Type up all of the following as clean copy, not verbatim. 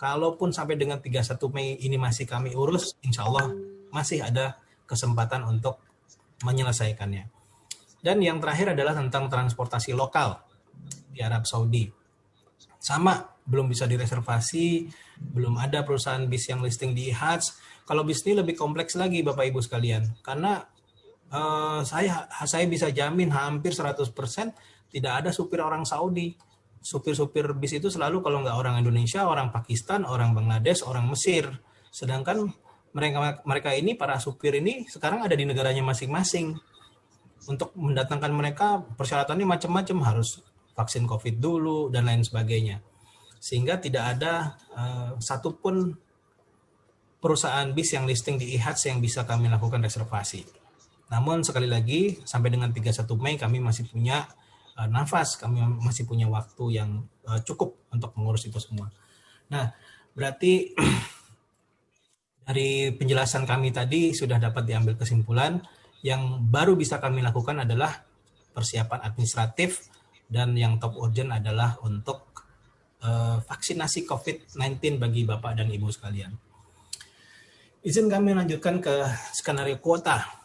kalaupun sampai dengan 31 Mei ini masih kami urus, insya Allah masih ada kesempatan untuk menyelesaikannya. Dan yang terakhir adalah tentang transportasi lokal di Arab Saudi. Sama, belum bisa direservasi, belum ada perusahaan bis yang listing di IHATS. Kalau bis ini lebih kompleks lagi Bapak Ibu sekalian, karena saya bisa jamin hampir 100% tidak ada supir orang Saudi. Supir-supir bis itu selalu kalau nggak orang Indonesia, orang Pakistan, orang Bangladesh, orang Mesir. Sedangkan mereka ini, para supir ini sekarang ada di negaranya masing-masing. Untuk mendatangkan mereka persyaratannya macam-macam, harus vaksin COVID dulu dan lain sebagainya. Sehingga tidak ada satupun perusahaan bis yang listing di IHATS yang bisa kami lakukan reservasi. Namun sekali lagi sampai dengan 31 Mei kami masih punya nafas, kami masih punya waktu yang cukup untuk mengurus itu semua. Nah, berarti dari penjelasan kami tadi sudah dapat diambil kesimpulan yang baru bisa kami lakukan adalah persiapan administratif, dan yang top urgent adalah untuk vaksinasi COVID-19 bagi Bapak dan Ibu sekalian. Izin kami lanjutkan ke skenario kuota.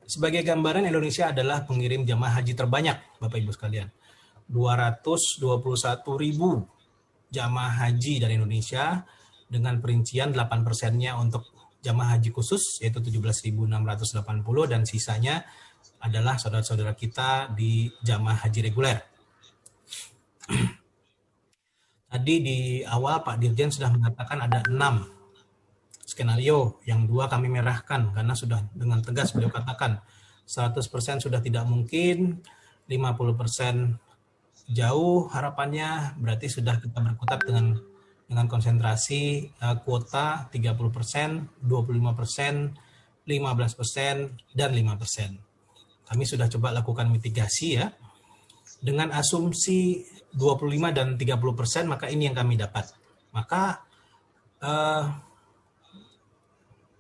Sebagai gambaran, Indonesia adalah pengirim jamaah haji terbanyak, Bapak Ibu sekalian. 221.000 jamaah haji dari Indonesia, dengan perincian 8%-nya untuk jamaah haji khusus, yaitu 17.680, dan sisanya adalah saudara-saudara kita di jamaah haji reguler. Tadi di awal Pak Dirjen sudah mengatakan ada 6 skenario, yang 2 kami merahkan karena sudah dengan tegas beliau katakan 100% sudah tidak mungkin, 50% jauh harapannya, berarti sudah kita berkutat dengan konsentrasi kuota 30%, 25%, 15%, dan 5%. Kami sudah coba lakukan mitigasi ya. Dengan asumsi 25 dan 30%, maka ini yang kami dapat. Maka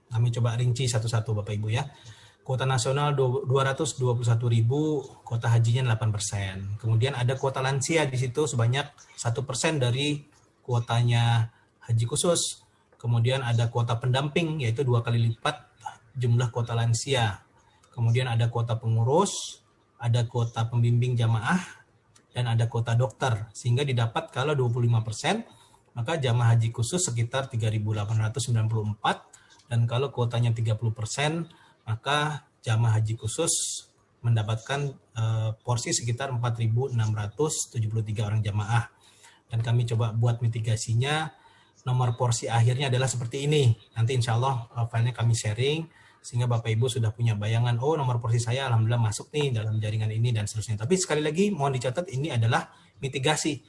kami coba rinci satu-satu Bapak Ibu ya. Kuota nasional 221.000, kuota hajinya 8%. Kemudian ada kuota lansia di situ sebanyak 1% dari kuotanya haji khusus. Kemudian ada kuota pendamping, yaitu 2 kali lipat jumlah kuota lansia. Kemudian ada kuota pengurus, ada kuota pembimbing jamaah, dan ada kuota dokter. Sehingga didapat kalau 25%, maka jamaah haji khusus sekitar 3.894. Dan kalau kuotanya 30%, maka jamaah haji khusus mendapatkan porsi sekitar 4.673 orang jamaah. Dan kami coba buat mitigasinya, nomor porsi akhirnya adalah seperti ini. Nanti insya Allah filenya kami sharing, sehingga Bapak Ibu sudah punya bayangan, oh nomor porsi saya alhamdulillah masuk nih dalam jaringan ini dan seterusnya. Tapi sekali lagi mohon dicatat, ini adalah mitigasi.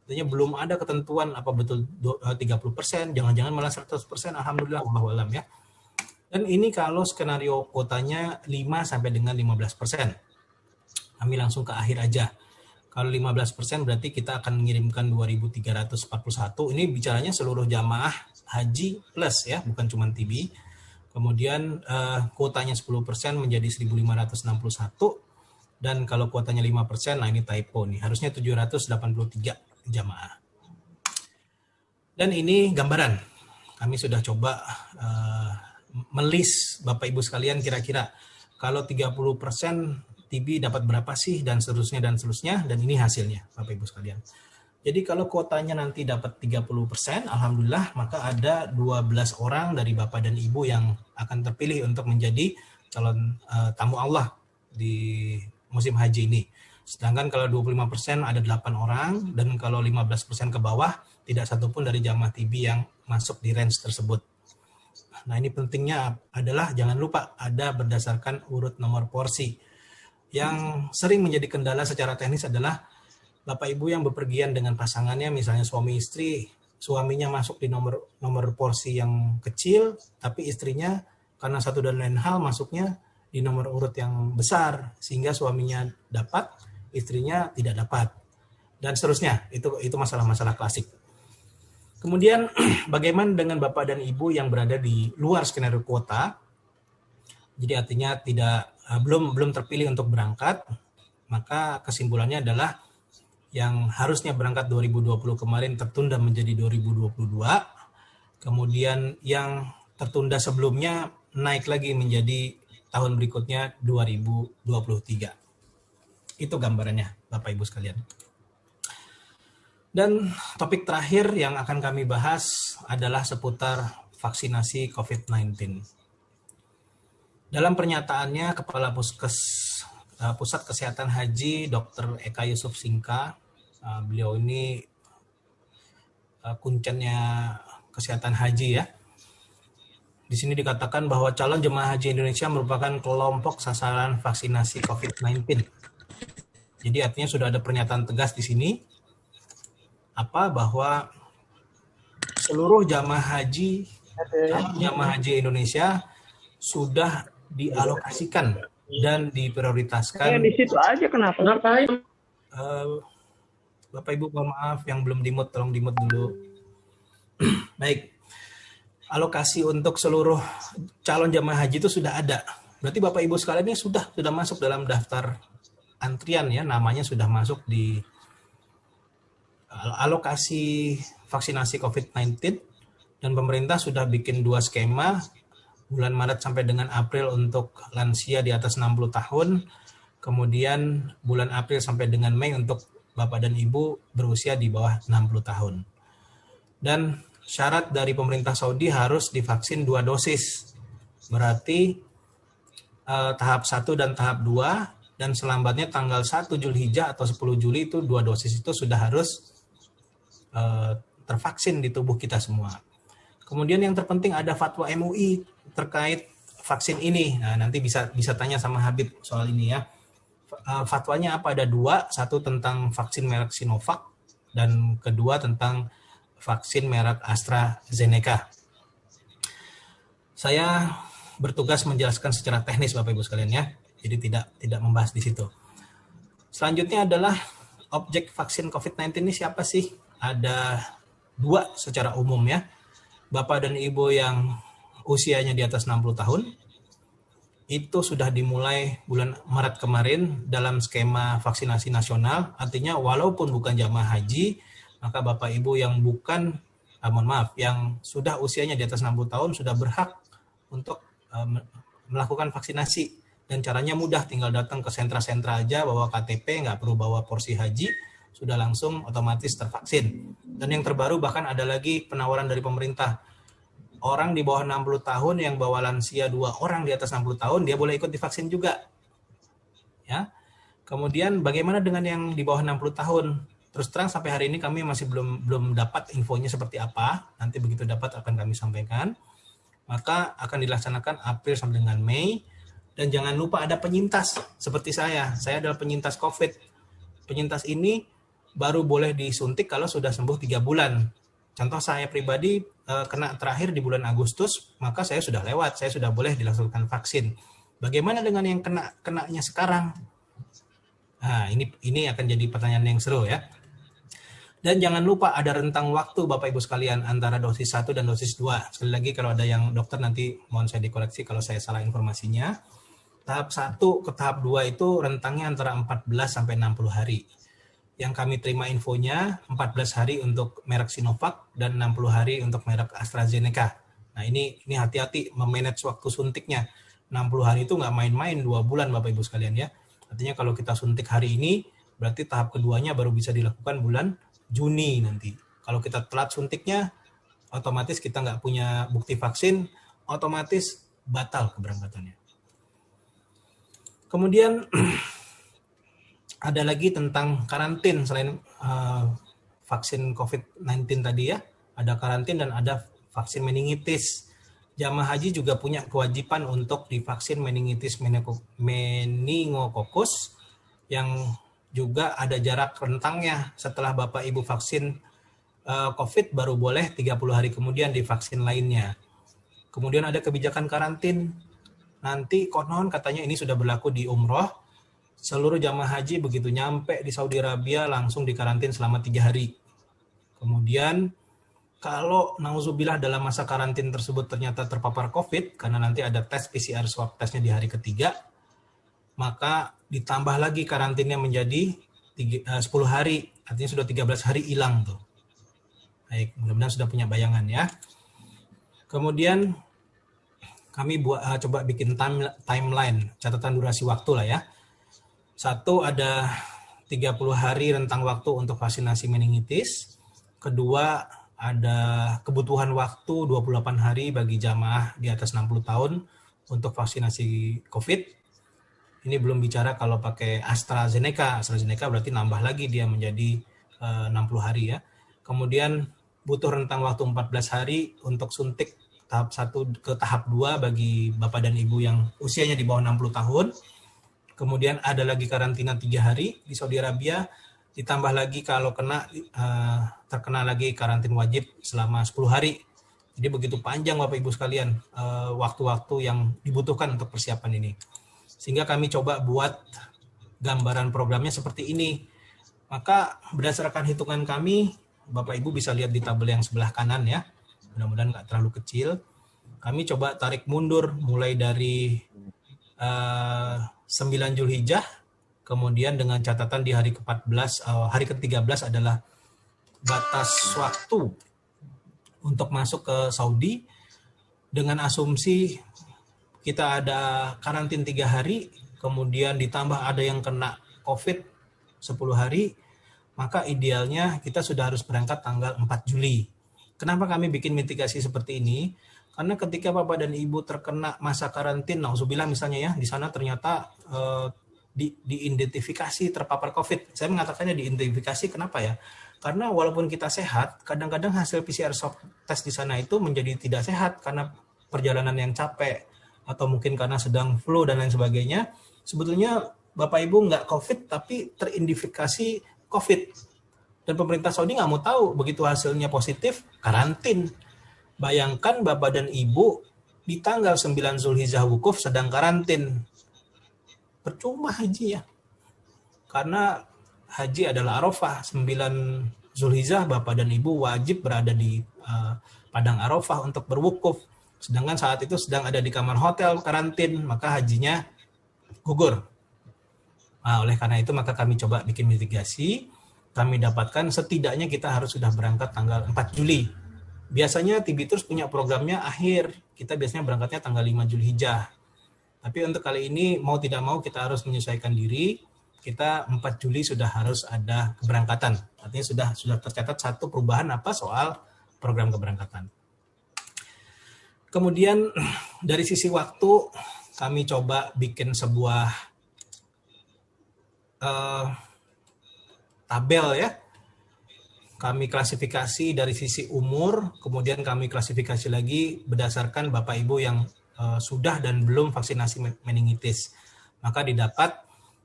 Artinya belum ada ketentuan apa betul 30%, jangan-jangan malah 100%, alhamdulillah, wallahu alam ya. Dan ini kalau skenario kuotanya 5 sampai dengan 15%. Kami langsung ke akhir aja. Kalau 15% berarti kita akan mengirimkan 2.341. Ini bicaranya seluruh jamaah haji plus ya, bukan cuma TB. Kemudian kuotanya 10% menjadi 1.561. Dan kalau kuotanya 5%, nah ini typo nih. Harusnya 783 jamaah. Dan ini gambaran. Kami sudah coba melis Bapak Ibu sekalian kira-kira kalau 30% TB dapat berapa sih dan seterusnya, dan ini hasilnya Bapak Ibu sekalian. Jadi kalau kuotanya nanti dapat 30%, alhamdulillah, maka ada 12 orang dari Bapak dan Ibu yang akan terpilih untuk menjadi calon tamu Allah di musim haji ini. Sedangkan kalau 25% ada 8 orang, dan kalau 15% ke bawah tidak satupun dari jamaah TB yang masuk di range tersebut. Nah ini pentingnya adalah jangan lupa ada berdasarkan urut nomor porsi. Yang sering menjadi kendala secara teknis adalah Bapak Ibu yang bepergian dengan pasangannya, misalnya suami istri, suaminya masuk di nomor porsi yang kecil, tapi istrinya karena satu dan lain hal masuknya di nomor urut yang besar, sehingga suaminya dapat, istrinya tidak dapat, dan seterusnya. Itu masalah-masalah klasik. Kemudian bagaimana dengan Bapak dan Ibu yang berada di luar skenario kuota? Jadi artinya belum terpilih untuk berangkat, maka kesimpulannya adalah yang harusnya berangkat 2020 kemarin tertunda menjadi 2022. Kemudian yang tertunda sebelumnya naik lagi menjadi tahun berikutnya 2023. Itu gambarannya Bapak Ibu sekalian. Dan topik terakhir yang akan kami bahas adalah seputar vaksinasi COVID-19. Dalam pernyataannya, Kepala Pusat Kesehatan Haji Dr. Eka Yusuf Singka, beliau ini kuncennya kesehatan haji ya. Di sini dikatakan bahwa calon jemaah haji Indonesia merupakan kelompok sasaran vaksinasi COVID-19. Jadi artinya sudah ada pernyataan tegas di sini bahwa seluruh jamaah haji Indonesia sudah dialokasikan dan diprioritaskan. Di situ aja kenapa? Ngapain? Bapak Ibu mohon maaf yang belum dimut, tolong dimut dulu. Baik, alokasi untuk seluruh calon jamaah haji itu sudah ada. Berarti Bapak Ibu sekalian ini sudah masuk dalam daftar antrian ya, namanya sudah masuk di alokasi vaksinasi COVID-19 dan pemerintah sudah bikin 2 skema bulan Maret sampai dengan April untuk lansia di atas 60 tahun, kemudian bulan April sampai dengan Mei untuk Bapak dan Ibu berusia di bawah 60 tahun. Dan syarat dari pemerintah Saudi harus divaksin 2 dosis. Berarti tahap 1 dan tahap 2 dan selambatnya tanggal 1 Zulhijjah atau 10 Juli itu 2 dosis itu sudah harus tervaksin di tubuh kita semua. Kemudian yang terpenting ada fatwa MUI terkait vaksin ini. Nah, nanti bisa tanya sama Habib soal ini ya. Fatwanya apa? Ada 2, satu tentang vaksin merek Sinovac dan kedua tentang vaksin merek AstraZeneca. Saya bertugas menjelaskan secara teknis Bapak Ibu sekalian ya. Jadi tidak membahas di situ. Selanjutnya adalah objek vaksin COVID-19 ini siapa sih? Ada 2 secara umum ya. Bapak dan Ibu yang usianya di atas 60 tahun. Itu sudah dimulai bulan Maret kemarin dalam skema vaksinasi nasional. Artinya walaupun bukan jamaah haji, maka Bapak Ibu yang yang sudah usianya di atas 60 tahun sudah berhak untuk melakukan vaksinasi. Dan caranya mudah, tinggal datang ke sentra-sentra aja, bawa KTP, nggak perlu bawa porsi haji, sudah langsung otomatis tervaksin. Dan yang terbaru bahkan ada lagi penawaran dari pemerintah. Orang di bawah 60 tahun yang bawa lansia 2 orang di atas 60 tahun, dia boleh ikut divaksin juga. Ya. Kemudian bagaimana dengan yang di bawah 60 tahun? Terus terang sampai hari ini kami masih belum dapat infonya seperti apa. Nanti begitu dapat akan kami sampaikan. Maka akan dilaksanakan April sampai dengan Mei. Dan jangan lupa ada penyintas seperti saya. Saya adalah penyintas COVID. Penyintas ini baru boleh disuntik kalau sudah sembuh 3 bulan. Contoh saya pribadi kena terakhir di bulan Agustus, maka saya sudah lewat, saya sudah boleh dilaksanakan vaksin. Bagaimana dengan yang kenanya sekarang? Nah, ini akan jadi pertanyaan yang seru ya. Dan jangan lupa ada rentang waktu Bapak Ibu sekalian antara dosis 1 dan dosis 2. Sekali lagi kalau ada yang dokter nanti mohon saya dikoreksi kalau saya salah informasinya. Tahap 1 ke tahap 2 itu rentangnya antara 14 sampai 60 hari. Yang kami terima infonya 14 hari untuk merek Sinovac dan 60 hari untuk merek AstraZeneca. Nah ini hati-hati memanage waktu suntiknya. 60 hari itu nggak main-main 2 bulan Bapak Ibu sekalian ya. Artinya kalau kita suntik hari ini berarti tahap keduanya baru bisa dilakukan bulan Juni nanti. Kalau kita telat suntiknya otomatis kita nggak punya bukti vaksin, otomatis batal keberangkatannya. Kemudian ada lagi tentang karantin selain vaksin COVID-19 tadi ya, ada karantin dan ada vaksin meningitis. Jamaah haji juga punya kewajiban untuk divaksin meningitis meningokokus yang juga ada jarak rentangnya. Setelah Bapak Ibu vaksin COVID baru boleh 30 hari kemudian divaksin lainnya. Kemudian ada kebijakan karantin. Nanti konon katanya ini sudah berlaku di umroh. Seluruh jamaah haji begitu nyampe di Saudi Arabia langsung dikarantin selama 3 hari. Kemudian kalau nauzubillah dalam masa karantin tersebut ternyata terpapar COVID, karena nanti ada tes PCR swab testnya di hari ketiga, maka ditambah lagi karantinnya menjadi 10 hari. Artinya sudah 13 hari hilang tuh. Baik, mudah-mudahan sudah punya bayangan ya. Kemudian kami coba bikin timeline, catatan durasi waktu lah ya. Satu, ada 30 hari rentang waktu untuk vaksinasi meningitis. Kedua, ada kebutuhan waktu 28 hari bagi jamaah di atas 60 tahun untuk vaksinasi COVID. Ini belum bicara kalau pakai AstraZeneca. AstraZeneca berarti nambah lagi dia menjadi 60 hari ya. Kemudian butuh rentang waktu 14 hari untuk suntik tahap 1 ke tahap 2 bagi Bapak dan Ibu yang usianya di bawah 60 tahun. Kemudian ada lagi karantina 3 hari di Saudi Arabia, ditambah lagi kalau terkena lagi karantina wajib selama 10 hari. Jadi begitu panjang Bapak Ibu sekalian waktu-waktu yang dibutuhkan untuk persiapan ini. Sehingga kami coba buat gambaran programnya seperti ini. Maka berdasarkan hitungan kami, Bapak Ibu bisa lihat di tabel yang sebelah kanan ya. Mudah-mudahan nggak terlalu kecil. Kami coba tarik mundur mulai dari 9 Zulhijjah, kemudian dengan catatan di hari ke-14, hari ke-13 adalah batas waktu untuk masuk ke Saudi, dengan asumsi kita ada karantin 3 hari, kemudian ditambah ada yang kena COVID 10 hari, maka idealnya kita sudah harus berangkat tanggal 4 Juli. Kenapa kami bikin mitigasi seperti ini? Karena ketika Bapak dan Ibu terkena masa karantin, nauzubillah misalnya ya, di sana ternyata diidentifikasi terpapar COVID. Saya mengatakannya diidentifikasi, kenapa ya? Karena walaupun kita sehat, kadang-kadang hasil PCR swab test di sana itu menjadi tidak sehat karena perjalanan yang capek, atau mungkin karena sedang flu dan lain sebagainya. Sebetulnya Bapak Ibu nggak COVID, tapi teridentifikasi COVID. Dan pemerintah Saudi nggak mau tahu, begitu hasilnya positif, karantin. Bayangkan Bapak dan Ibu di tanggal 9 Zulhijjah wukuf sedang karantin. Percuma haji ya. Karena haji adalah Arafah. 9 Zulhijjah Bapak dan Ibu wajib berada di Padang Arafah untuk berwukuf. Sedangkan saat itu sedang ada di kamar hotel karantin, maka hajinya gugur. Nah, oleh karena itu maka kami coba bikin mitigasi. Kami dapatkan setidaknya kita harus sudah berangkat tanggal 4 Juli. Biasanya Tibitrus punya programnya akhir. Kita biasanya berangkatnya tanggal 5 Zulhijjah. Tapi untuk kali ini mau tidak mau kita harus menyesuaikan diri. Kita 4 Juli sudah harus ada keberangkatan. Artinya sudah tercatat satu perubahan soal program keberangkatan. Kemudian dari sisi waktu kami coba bikin sebuah tabel ya. Kami klasifikasi dari sisi umur, kemudian kami klasifikasi lagi berdasarkan Bapak Ibu yang sudah dan belum vaksinasi meningitis. Maka didapat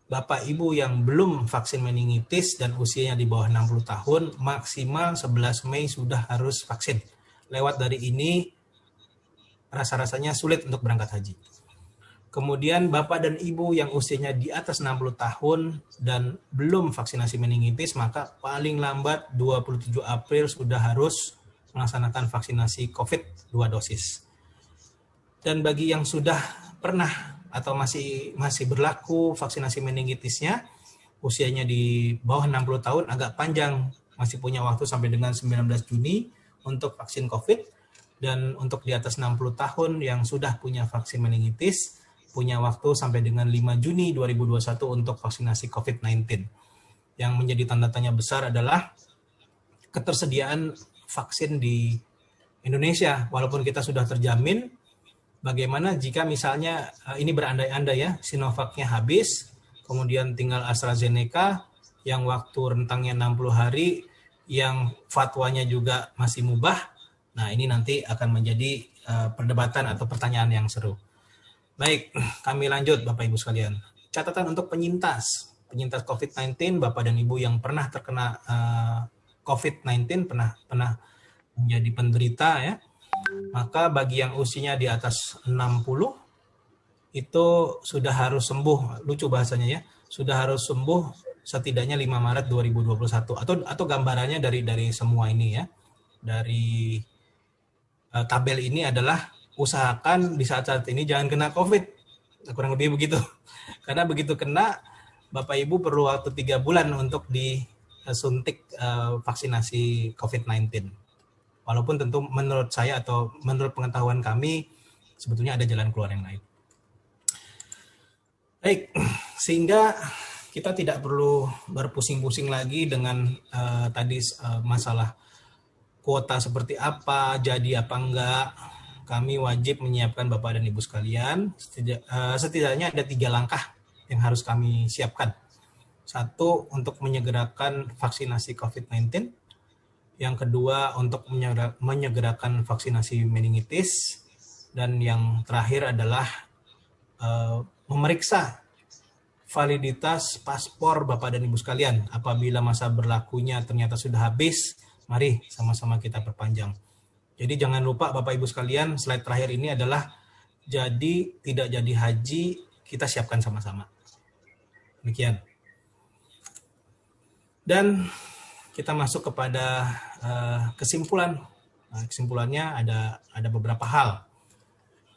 Bapak Ibu yang belum vaksin meningitis dan usianya di bawah 60 tahun, maksimal 11 Mei sudah harus vaksin. Lewat dari ini, rasa-rasanya sulit untuk berangkat haji. Kemudian Bapak dan Ibu yang usianya di atas 60 tahun dan belum vaksinasi meningitis, maka paling lambat 27 April sudah harus melaksanakan vaksinasi COVID 2 dosis. Dan bagi yang sudah pernah atau masih berlaku vaksinasi meningitisnya, usianya di bawah 60 tahun agak panjang, masih punya waktu sampai dengan 19 Juni untuk vaksin COVID. Dan untuk di atas 60 tahun yang sudah punya vaksin meningitis, punya waktu sampai dengan 5 Juni 2021 untuk vaksinasi COVID-19. Yang menjadi tanda tanya besar adalah ketersediaan vaksin di Indonesia. Walaupun kita sudah terjamin, bagaimana jika misalnya ini berandai-andai ya, Sinovac-nya habis, kemudian tinggal AstraZeneca yang waktu rentangnya 60 hari, yang fatwanya juga masih mubah. Nah, ini nanti akan menjadi perdebatan atau pertanyaan yang seru. Baik, kami lanjut Bapak Ibu sekalian. Catatan untuk penyintas COVID-19, Bapak dan Ibu yang pernah terkena COVID-19, pernah menjadi penderita ya. Maka bagi yang usianya di atas 60 itu sudah harus sembuh, lucu bahasanya ya. Sudah harus sembuh setidaknya 5 Maret 2021 atau gambarannya dari semua ini ya. Dari tabel ini adalah usahakan di saat-saat ini jangan kena COVID. Kurang lebih begitu. Karena begitu kena, Bapak Ibu perlu waktu 3 bulan untuk suntik vaksinasi COVID-19. Walaupun tentu menurut saya atau menurut pengetahuan kami sebetulnya ada jalan keluar yang lain. Baik, sehingga kita tidak perlu berpusing-pusing lagi dengan tadi masalah kuota seperti apa, jadi apa enggak. Kami wajib menyiapkan Bapak dan Ibu sekalian, setidaknya ada 3 langkah yang harus kami siapkan. 1, untuk menyegerakan vaksinasi COVID-19. Yang kedua, untuk menyegerakan vaksinasi meningitis. Dan yang terakhir adalah memeriksa validitas paspor Bapak dan Ibu sekalian. Apabila masa berlakunya ternyata sudah habis, mari sama-sama kita perpanjang. Jadi jangan lupa Bapak Ibu sekalian, slide terakhir ini adalah jadi tidak jadi haji, kita siapkan sama-sama. Demikian. Dan kita masuk kepada kesimpulan. Kesimpulannya ada beberapa hal.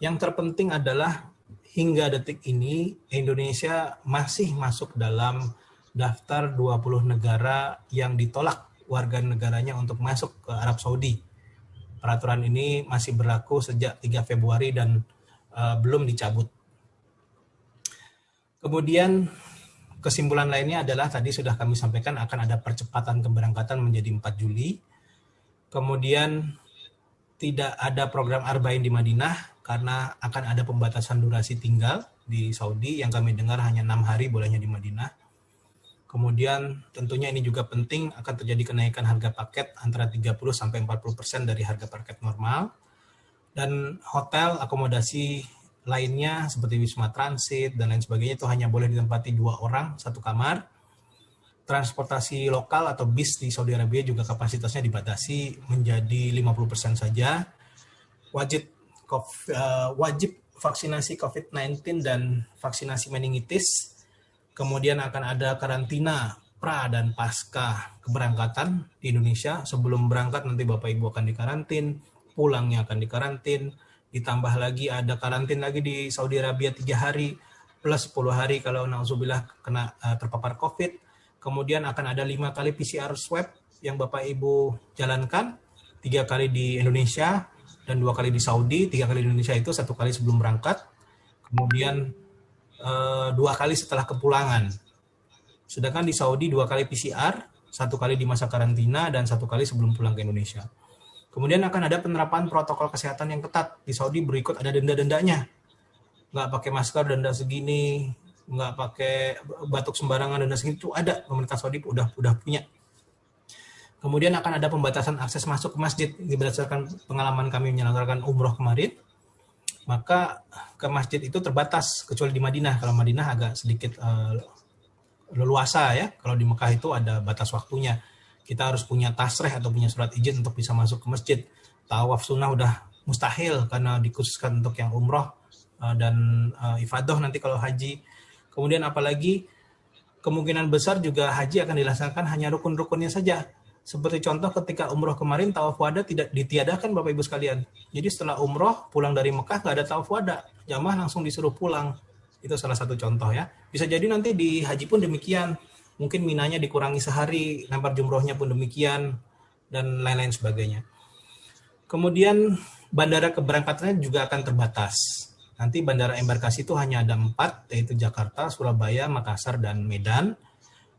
Yang terpenting adalah hingga detik ini Indonesia masih masuk dalam daftar 20 negara yang ditolak warga negaranya untuk masuk ke Arab Saudi. Peraturan ini masih berlaku sejak 3 Februari dan belum dicabut. Kemudian kesimpulan lainnya adalah tadi sudah kami sampaikan akan ada percepatan keberangkatan menjadi 4 Juli. Kemudian tidak ada program Arba'in di Madinah karena akan ada pembatasan durasi tinggal di Saudi yang kami dengar hanya 6 hari bolehnya di Madinah. Kemudian tentunya ini juga penting akan terjadi kenaikan harga paket antara 30-40% dari harga paket normal. Dan hotel, akomodasi lainnya seperti Wisma Transit dan lain sebagainya itu hanya boleh ditempati 2 orang, 1 kamar. Transportasi lokal atau bis di Saudi Arabia juga kapasitasnya dibatasi menjadi 50% saja. Wajib vaksinasi COVID-19 dan vaksinasi meningitis. Kemudian akan ada karantina pra dan pasca keberangkatan di Indonesia. Sebelum berangkat nanti Bapak Ibu akan dikarantin, pulangnya akan dikarantin, ditambah lagi ada karantin lagi di Saudi Arabia 3 hari, plus 10 hari kalau na'udzubillah kena terpapar COVID. Kemudian akan ada 5 kali PCR swab yang Bapak Ibu jalankan, 3 kali di Indonesia dan 2 kali di Saudi. 3 kali di Indonesia itu 1 kali sebelum berangkat, kemudian 2 kali setelah kepulangan. Sedangkan di Saudi 2 kali PCR, 1 kali di masa karantina dan 1 kali sebelum pulang ke Indonesia. Kemudian akan ada penerapan protokol kesehatan yang ketat. Di Saudi berikut ada denda-dendanya. Nggak pakai masker denda segini, nggak pakai batuk sembarangan denda segini, itu ada, pemerintah Saudi udah punya. Kemudian akan ada pembatasan akses masuk ke masjid. Berdasarkan pengalaman kami menyelenggarakan umroh kemarin, maka ke masjid itu terbatas, kecuali di Madinah. Kalau Madinah agak sedikit leluasa ya. Kalau di Mekah itu ada batas waktunya. Kita harus punya tasreh atau punya surat izin untuk bisa masuk ke masjid. Tawaf sunnah udah mustahil karena dikhususkan untuk yang umroh dan ifadah nanti kalau haji. Kemudian apalagi kemungkinan besar juga haji akan dilaksanakan hanya rukun-rukunnya saja. Seperti contoh ketika umroh kemarin, tawaf wada tidak ditiadakan Bapak Ibu sekalian. Jadi setelah umroh pulang dari Mekah nggak ada tawaf wada, jamaah langsung disuruh pulang. Itu salah satu contoh ya. Bisa jadi nanti di haji pun demikian. Mungkin minanya dikurangi sehari, lempar jumrohnya pun demikian, dan lain-lain sebagainya. Kemudian bandara keberangkatannya juga akan terbatas. Nanti bandara embarkasi itu hanya ada 4, yaitu Jakarta, Surabaya, Makassar, dan Medan.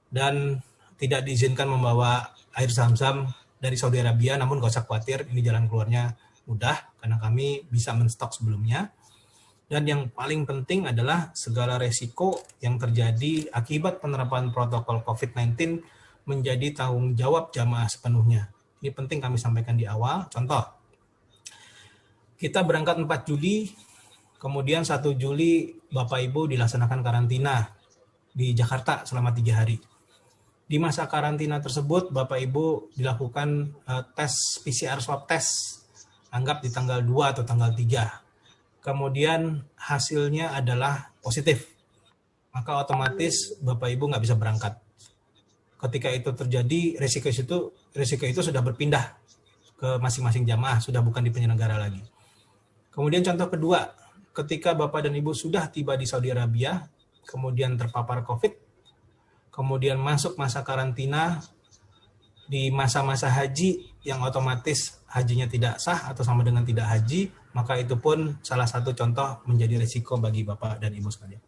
Dan tidak diizinkan membawa air zam-zam dari Saudi Arabia, namun gak usah khawatir, ini jalan keluarnya mudah, karena kami bisa menstok sebelumnya. Dan yang paling penting adalah segala resiko yang terjadi akibat penerapan protokol COVID-19 menjadi tanggung jawab jamaah sepenuhnya. Ini penting kami sampaikan di awal. Contoh, kita berangkat 4 Juli, kemudian 1 Juli Bapak Ibu dilaksanakan karantina di Jakarta selama 3 hari. Di masa karantina tersebut Bapak Ibu dilakukan tes PCR swab test, anggap di tanggal 2 atau tanggal 3. Kemudian hasilnya adalah positif, maka otomatis Bapak Ibu nggak bisa berangkat. Ketika itu terjadi, risiko itu sudah berpindah ke masing-masing jamaah, sudah bukan di penyelenggara lagi. Kemudian contoh kedua, ketika Bapak dan Ibu sudah tiba di Saudi Arabia, kemudian terpapar COVID, kemudian masuk masa karantina, di masa-masa haji yang otomatis hajinya tidak sah atau sama dengan tidak haji, maka itu pun salah satu contoh menjadi risiko bagi Bapak dan Ibu sekalian.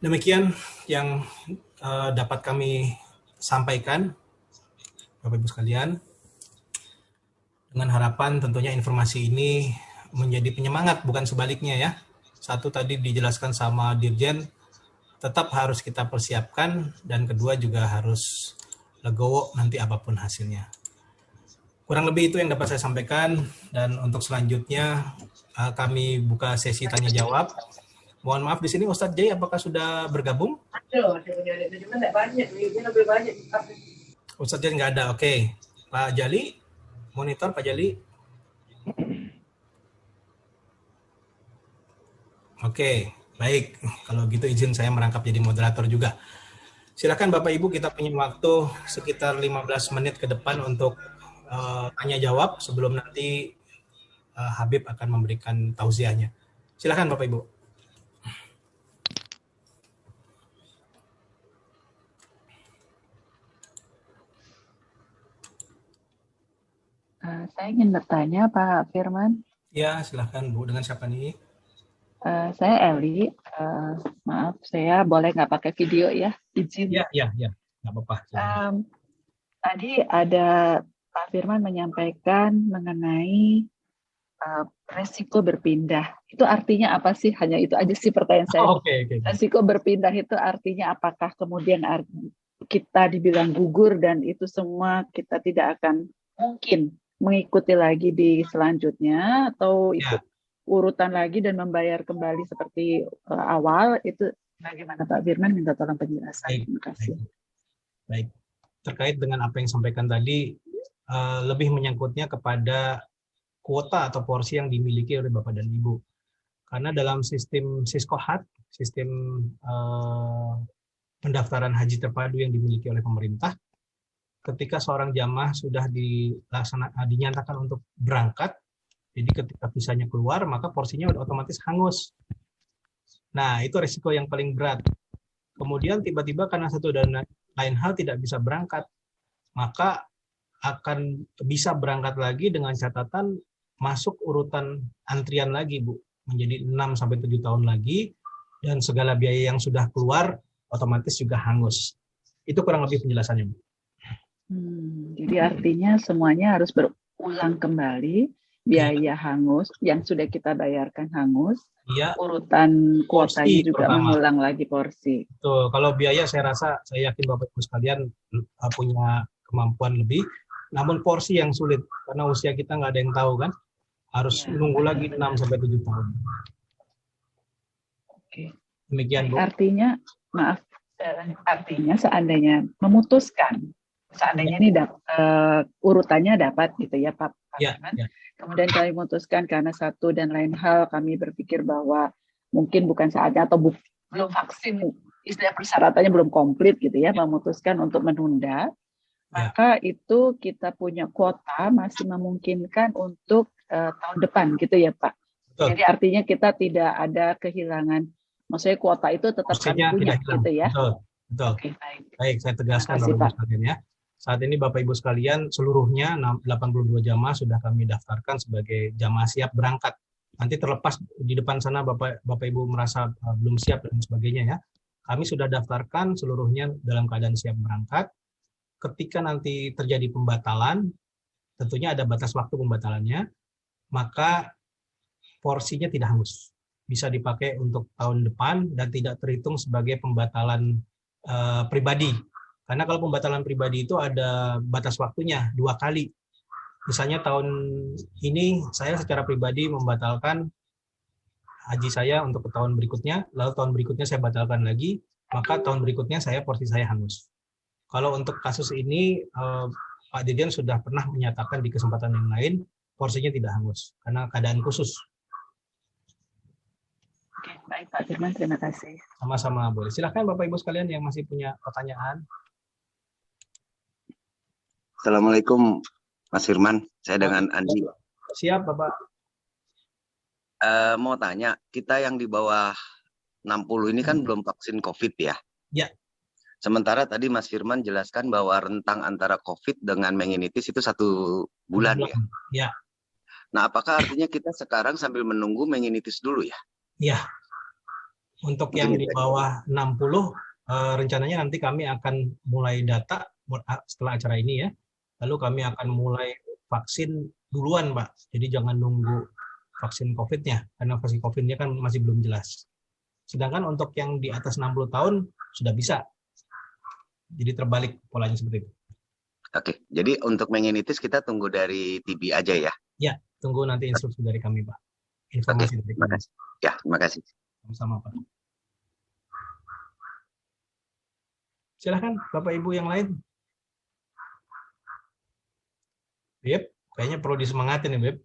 Demikian yang dapat kami sampaikan, Bapak Ibu sekalian. Dengan harapan tentunya informasi ini menjadi penyemangat, bukan sebaliknya ya. Satu tadi dijelaskan sama Dirjen, tetap harus kita persiapkan, dan kedua juga harus legowo nanti apapun hasilnya. Kurang lebih itu yang dapat saya sampaikan, dan untuk selanjutnya kami buka sesi tanya jawab. Mohon maaf di sini Ustadz Jai apakah sudah bergabung? Ustadz Jai nggak ada, oke. Pak Jali, monitor Pak Jali. Oke, baik. Kalau gitu izin saya merangkap jadi moderator juga. Silakan Bapak Ibu, kita punya waktu sekitar 15 menit ke depan untuk tanya jawab sebelum nanti Habib akan memberikan tausiahnya. Silakan Bapak Ibu. Saya ingin bertanya Pak Firman. Ya, silakan Bu. Dengan siapa nih? Saya Eli. Maaf, saya boleh nggak pakai video ya? Izin. Ya. Nggak apa-apa. Tadi ada Pak Firman menyampaikan mengenai resiko berpindah. Itu artinya apa sih? Hanya itu aja sih pertanyaan saya. Okay. Resiko berpindah itu artinya apakah kemudian kita dibilang gugur dan itu semua kita tidak akan mungkin mengikuti lagi di selanjutnya, atau ikut urutan lagi dan membayar kembali seperti awal, itu bagaimana Pak Firman? Minta tolong penjelasan. Terima kasih. Baik. Terkait dengan apa yang disampaikan tadi, lebih menyangkutnya kepada kuota atau porsi yang dimiliki oleh Bapak dan Ibu. Karena dalam sistem Siskohat, sistem pendaftaran haji terpadu yang dimiliki oleh pemerintah, ketika seorang jamaah sudah dinyatakan untuk berangkat, jadi ketika visanya keluar, maka porsinya otomatis hangus. Nah, itu risiko yang paling berat. Kemudian tiba-tiba karena satu dan lain hal tidak bisa berangkat, maka akan bisa berangkat lagi dengan catatan masuk urutan antrian lagi, Bu. Menjadi 6-7 tahun lagi, dan segala biaya yang sudah keluar otomatis juga hangus. Itu kurang lebih penjelasannya, Bu. Jadi artinya semuanya harus berulang kembali. Biaya hangus, yang sudah kita bayarkan hangus, urutan kuotanya juga mengulang lagi porsi. Betul. Kalau biaya saya yakin Bapak Ibu sekalian punya kemampuan lebih, namun porsi yang sulit, karena usia kita nggak ada yang tahu kan, harus nunggu lagi 6-7 tahun. Oke. Demikian Bu. Artinya seandainya memutuskan, seandainya ini urutannya dapat gitu ya Pak. Ya. Kemudian kami memutuskan karena satu dan lain hal kami berpikir bahwa mungkin bukan saatnya atau belum vaksin, istilah persyaratannya belum komplit gitu ya, memutuskan untuk menunda, maka itu kita punya kuota masih memungkinkan untuk tahun depan gitu ya Pak. Betul. Jadi artinya kita tidak ada kehilangan, maksudnya kuota itu tetap kami punya gitu ya. Betul. Okay, baik, saya tegaskan Bapak Ibu sekalian ya. Saat ini Bapak Ibu sekalian seluruhnya 82 jamaah sudah kami daftarkan sebagai jamaah siap berangkat. Nanti terlepas di depan sana Bapak Ibu merasa belum siap dan sebagainya ya. Kami sudah daftarkan seluruhnya dalam keadaan siap berangkat. Ketika nanti terjadi pembatalan, tentunya ada batas waktu pembatalannya, maka porsinya tidak hangus. Bisa dipakai untuk tahun depan dan tidak terhitung sebagai pembatalan pribadi. Karena kalau pembatalan pribadi itu ada batas waktunya 2 kali. Misalnya tahun ini saya secara pribadi membatalkan haji saya untuk ke tahun berikutnya, lalu tahun berikutnya saya batalkan lagi, maka tahun berikutnya porsi saya hangus. Kalau untuk kasus ini Pak Dirjen sudah pernah menyatakan di kesempatan yang lain porsinya tidak hangus karena keadaan khusus. Oke, baik Pak Firman, terima kasih. Sama-sama boleh. Silakan Bapak Ibu sekalian yang masih punya pertanyaan. Assalamualaikum Mas Firman, saya dengan Andi. Siap Bapak. Mau tanya, kita yang di bawah 60 ini kan belum vaksin COVID ya? Ya. Sementara tadi Mas Firman jelaskan bahwa rentang antara COVID dengan meningitis itu 1 bulan ya. Ya. Nah, apakah artinya kita sekarang sambil menunggu meningitis dulu ya? Ya. Untuk yang di bawah 60, rencananya nanti kami akan mulai data setelah acara ini ya. Lalu kami akan mulai vaksin duluan, Pak. Jadi jangan nunggu vaksin COVID-nya, karena vaksin COVID-nya kan masih belum jelas. Sedangkan untuk yang di atas 60 tahun sudah bisa. Jadi terbalik polanya seperti itu. Oke, jadi untuk meningitis kita tunggu dari TB aja ya? Ya, tunggu nanti instruksi dari kami, Pak. Informasi dari Terima kami. kasih. Ya, terima kasih. Sama-sama, Pak. Silahkan, Bapak Ibu yang lain. Beb, kayaknya perlu disemangatin ya, Beb.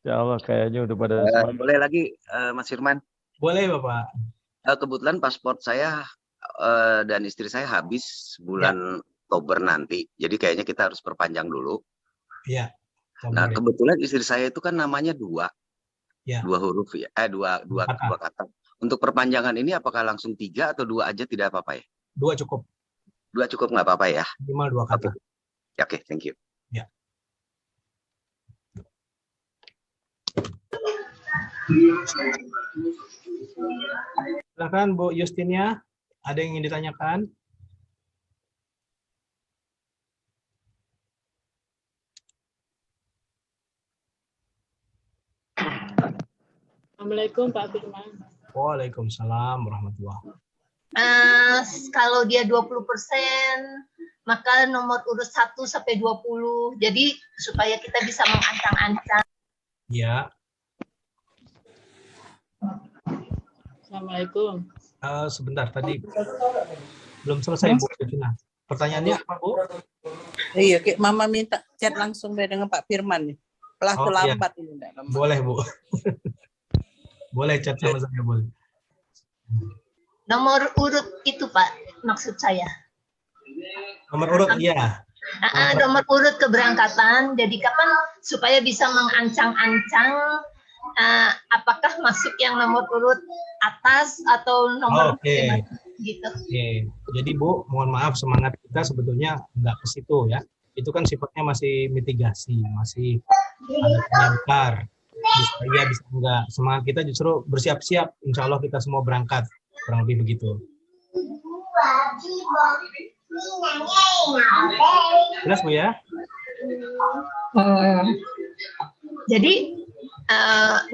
Ya Allah, kayaknya udah pada Boleh lagi, Mas Firman? Boleh, Bapak. Kebetulan paspor saya dan istri saya habis bulan Oktober nanti. Jadi kayaknya kita harus perpanjang dulu. Iya. Nah, kebetulan istri saya itu kan namanya 2. Ya. 2 huruf ya. Dua kata. Untuk perpanjangan ini apakah langsung 3 atau 2 aja tidak apa-apa ya? 2 cukup. 2 cukup nggak apa-apa ya? Minimal 2 kata. Oke, thank you. Ya. Silakan Bu Yustinia, ada yang ingin ditanyakan? Assalamualaikum Pak Firman. Waalaikumsalam warahmatullahi wabarakatuh. Kalau dia 20%, maka nomor urut 1 sampai 20. Jadi supaya kita bisa mengancang-ancang. Ya. Assalamualaikum. Sebentar, tadi belum selesai Bu Yustinia. Pertanyaannya apa, Bu? Iya, Mama minta chat langsung dengan Pak Firman nih. Pelaku lambat ini. Boleh, Bu. Boleh chat sama saya, boleh. Nomor urut itu Pak, maksud saya. Nomor urut, iya. Nomor urut keberangkatan, jadi kapan supaya bisa mengancang-ancang apakah masuk yang nomor urut atas atau nomor gitu. Oke. Jadi Bu, mohon maaf semangat kita sebetulnya nggak ke situ ya. Itu kan sifatnya masih mitigasi, masih pengantar. Bisa iya, bisa enggak. Semangat kita justru bersiap-siap. Insya Allah kita semua berangkat. Kurang lebih begitu. Jelas Bu ya? Jadi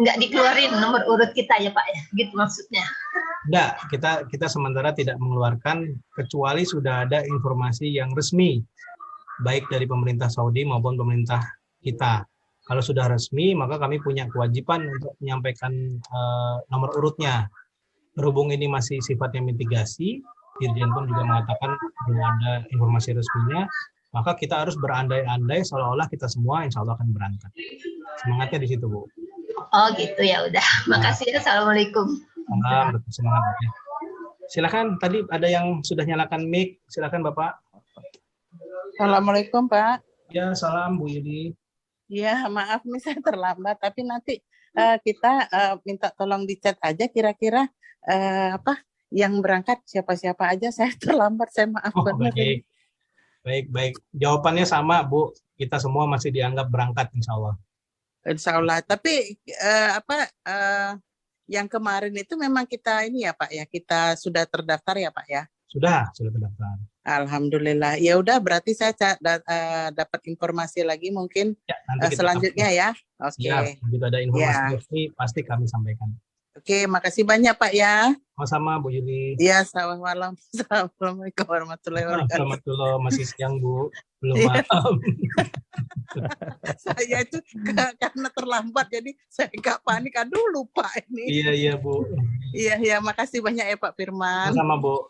nggak dikeluarin nomor urut kita ya Pak ya, gitu maksudnya? Enggak, kita sementara tidak mengeluarkan kecuali sudah ada informasi yang resmi, baik dari pemerintah Saudi maupun pemerintah kita. Kalau sudah resmi, maka kami punya kewajiban untuk menyampaikan nomor urutnya. Berhubung ini masih sifatnya mitigasi, Dirjen pun juga mengatakan belum ada informasi resminya, maka kita harus berandai-andai seolah-olah kita semua insya Allah akan berangkat. Semangatnya di situ, Bu. Oh gitu ya udah. Makasih ya. Assalamualaikum. Salam, semangat. Silakan, tadi ada yang sudah nyalakan mic. Silakan Bapak. Assalamualaikum Pak. Ya, salam Bu Yudi. Ya, maaf nih saya terlambat, tapi nanti kita minta tolong di chat aja kira-kira yang berangkat siapa-siapa aja. Saya terlambat, saya maaf banget. Baik. Jawabannya sama Bu. Kita semua masih dianggap berangkat insya Allah. Insya Allah. Tapi yang kemarin itu memang kita ini ya Pak ya, kita sudah terdaftar ya Pak ya? Sudah terdaftar. Alhamdulillah. Ya udah, berarti saya dapat informasi lagi mungkin ya, selanjutnya ya. Oke. Ya, begitu ada informasi pasti kami sampaikan. Oke, makasih banyak Pak ya. Sama-sama Bu Yuli. Iya, Assalamualaikum warahmatullahi wabarakatuh. Alhamdulillah, masih siang Bu, belum malam. Saya itu karena terlambat jadi saya nggak panik. Aduh lupa ini. Iya Bu. Iya, makasih banyak ya Pak Firman. Sama Bu.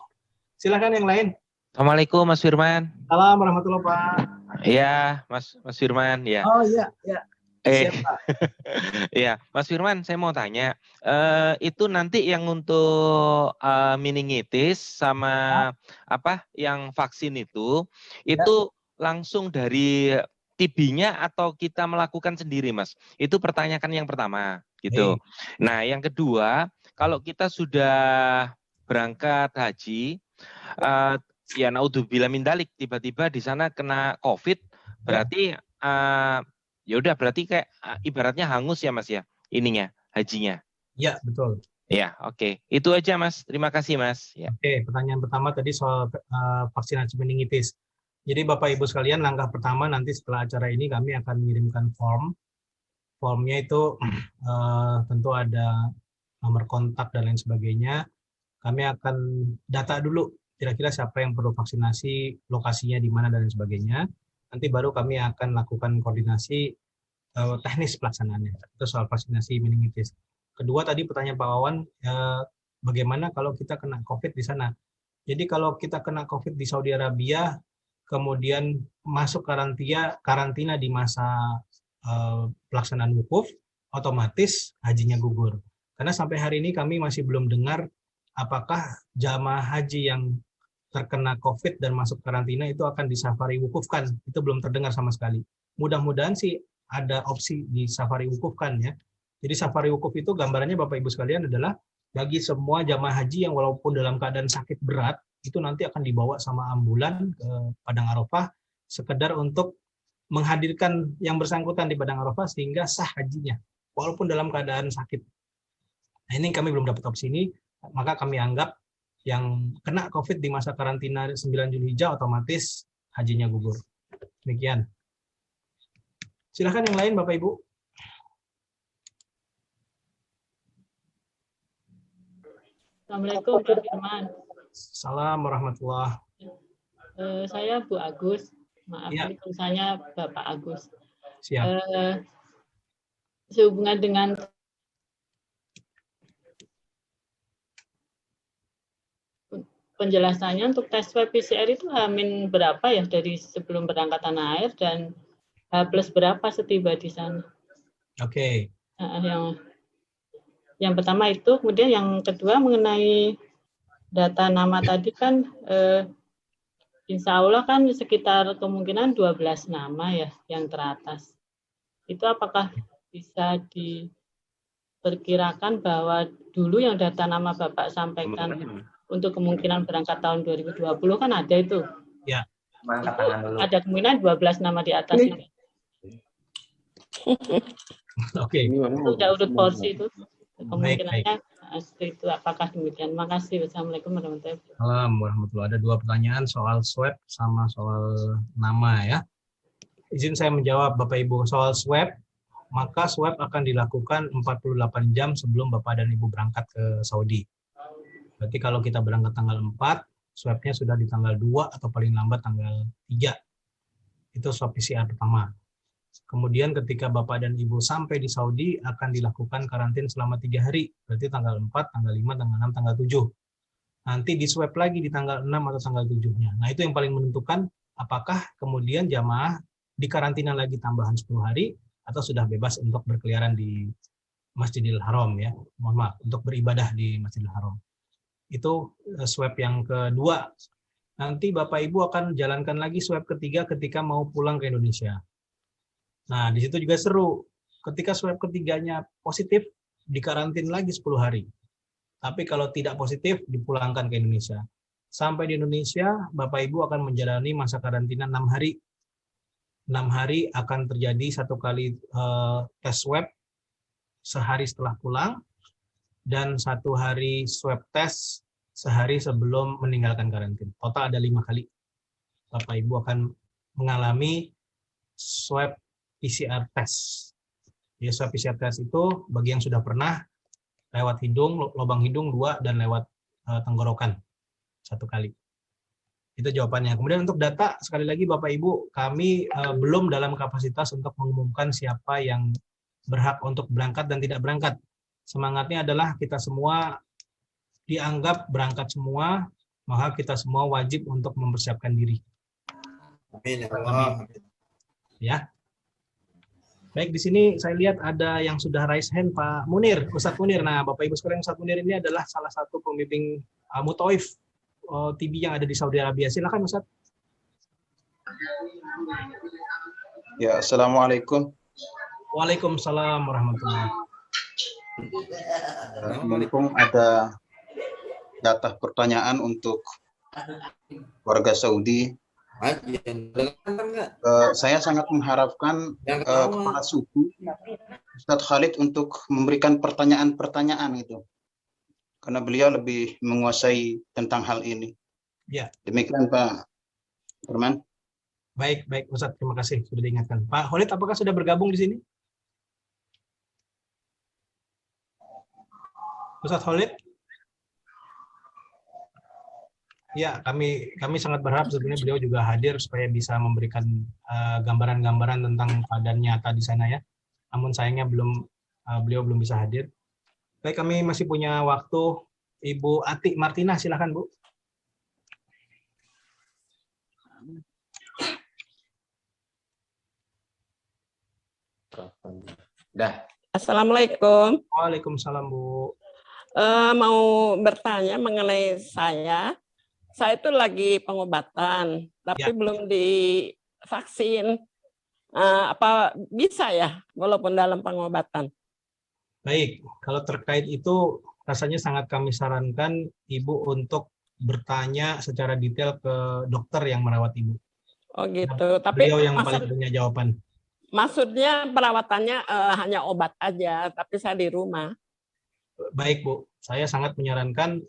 Silakan yang lain. Assalamualaikum Mas Firman. Assalamualaikum warahmatullahi wabarakatuh. Iya, Mas Firman ya. Oh iya. Iya, Mas Firman, saya mau tanya, itu nanti yang untuk meningitis sama yang vaksin itu langsung dari TB-nya atau kita melakukan sendiri, Mas? Itu pertanyaan yang pertama, gitu. Nah, yang kedua, kalau kita sudah berangkat haji, ya naudzubillah min dzalik, tiba-tiba di sana kena COVID, berarti ya udah berarti kayak ibaratnya hangus ya Mas ya, ininya hajinya. Ya, betul. Ya, oke. Itu aja Mas. Terima kasih Mas. Ya. Oke, pertanyaan pertama tadi soal vaksinasi meningitis. Jadi Bapak Ibu sekalian, langkah pertama nanti setelah acara ini kami akan mengirimkan form. Formnya itu tentu ada nomor kontak dan lain sebagainya. Kami akan data dulu kira-kira siapa yang perlu vaksinasi, lokasinya di mana dan lain sebagainya. Nanti baru kami akan lakukan koordinasi teknis pelaksanaannya. Itu soal vaksinasi meningitis. Kedua tadi pertanyaan Pak Wawan, bagaimana kalau kita kena COVID di sana? Jadi kalau kita kena COVID di Saudi Arabia, kemudian masuk karantina di masa pelaksanaan wukuf, otomatis hajinya gugur. Karena sampai hari ini kami masih belum dengar apakah jamaah haji yang terkena COVID dan masuk karantina itu akan disafari wukufkan. Itu belum terdengar sama sekali. Mudah-mudahan sih ada opsi di safari wukufkan ya. Jadi safari wukuf itu gambarannya Bapak Ibu sekalian adalah bagi semua jamaah haji yang walaupun dalam keadaan sakit berat, itu nanti akan dibawa sama ambulan ke Padang Arafah sekedar untuk menghadirkan yang bersangkutan di Padang Arafah sehingga sah hajinya, walaupun dalam keadaan sakit. Nah ini kami belum dapat opsi ini, maka kami anggap yang kena COVID di masa karantina 9 Zulhijjah otomatis hajinya gugur. Demikian. Silakan yang lain Bapak Ibu. Assalamualaikum Pak Firman. Assalamualaikum warahmatullahi. Saya Bu Agus. Maaf Ya. ini tulisannya Bapak Agus. Siap. Sehubungan dengan penjelasannya untuk tes swab PCR itu H- berapa ya dari sebelum berangkat tanah air dan H+ berapa setiba di sana? Oke. Yang pertama itu, kemudian yang kedua mengenai data nama tadi kan insya Allah kan sekitar kemungkinan 12 nama ya yang teratas. Itu apakah bisa diperkirakan bahwa dulu yang data nama Bapak sampaikan untuk kemungkinan berangkat tahun 2020 kan ada itu. Ya. Ada kemungkinan 12 nama di atas itu. Oke. Itu udah urut porsi itu. Kemungkinannya seperti itu. Apakah demikian? Terima kasih. Wassalamualaikum warahmatullahi wabarakatuh. Assalamualaikum warahmatullahi. Ada 2 pertanyaan soal swab sama soal nama ya. Izin saya menjawab Bapak Ibu soal swab. Maka swab akan dilakukan 48 jam sebelum Bapak dan Ibu berangkat ke Saudi. Berarti kalau kita berangkat tanggal 4, swabnya sudah di tanggal 2 atau paling lambat tanggal 3. Itu swab PCR pertama. Kemudian ketika Bapak dan Ibu sampai di Saudi akan dilakukan karantin selama 3 hari. Berarti tanggal 4, tanggal 5, tanggal 6, tanggal 7. Nanti di swab lagi di tanggal 6 atau tanggal 7-nya. Nah itu yang paling menentukan apakah kemudian jamaah dikarantina lagi tambahan 10 hari atau sudah bebas untuk berkeliaran di Masjidil Haram ya. Mohon maaf, untuk beribadah di Masjidil Haram. Itu swab yang kedua. Nanti Bapak Ibu akan jalankan lagi swab ketiga ketika mau pulang ke Indonesia. Nah, di situ juga seru. Ketika swab ketiganya positif, dikarantin lagi 10 hari. Tapi kalau tidak positif, dipulangkan ke Indonesia. Sampai di Indonesia, Bapak Ibu akan menjalani masa karantina 6 hari. 6 hari akan terjadi 1 kali tes swab sehari setelah pulang, dan 1 hari swab tes sehari sebelum meninggalkan karantina. Total ada 5 kali. Bapak Ibu akan mengalami swab PCR test. Ya, swab PCR test itu bagi yang sudah pernah lewat hidung, lubang hidung 2 dan lewat tenggorokan 1 kali. Itu jawabannya. Kemudian untuk data, sekali lagi Bapak Ibu, kami belum dalam kapasitas untuk mengumumkan siapa yang berhak untuk berangkat dan tidak berangkat. Semangatnya adalah kita semua dianggap berangkat semua, maka kita semua wajib untuk mempersiapkan diri. Amin ya Allah. Ya. Baik, di sini saya lihat ada yang sudah raise hand, Pak Munir, Ustadz Munir. Nah, Bapak Ibu sekalian, Ustadz Munir ini adalah salah satu pembimbing Mutawif TB yang ada di Saudi Arabia. Silakan Ustadz. Ya, assalamualaikum. Waalaikumsalam warahmatullahi. Assalamualaikum. Ada data pertanyaan untuk warga Saudi. Saya sangat mengharapkan kepala suku Ustadz Khalid untuk memberikan pertanyaan-pertanyaan itu, karena beliau lebih menguasai tentang hal ini. Ya. Demikian Pak Firman. Baik, Ustadz, terima kasih sudah diingatkan. Pak Khalid, apakah sudah bergabung di sini? Ustadz Khalid? Ya, kami sangat berharap sebenarnya beliau juga hadir supaya bisa memberikan gambaran-gambaran tentang keadaan nyata di sana ya. Namun sayangnya beliau belum bisa hadir. Baik, kami masih punya waktu. Ibu Ati Martina, silakan Bu. Assalamualaikum. Waalaikumsalam Bu. Mau bertanya mengenai saya itu lagi pengobatan, tapi belum divaksin. Apa bisa ya, walaupun dalam pengobatan? Baik, kalau terkait itu rasanya sangat kami sarankan Ibu untuk bertanya secara detail ke dokter yang merawat Ibu. Oh gitu. Tapi beliau yang paling punya jawaban. Maksudnya perawatannya hanya obat aja, tapi saya di rumah. Baik Bu, saya sangat menyarankan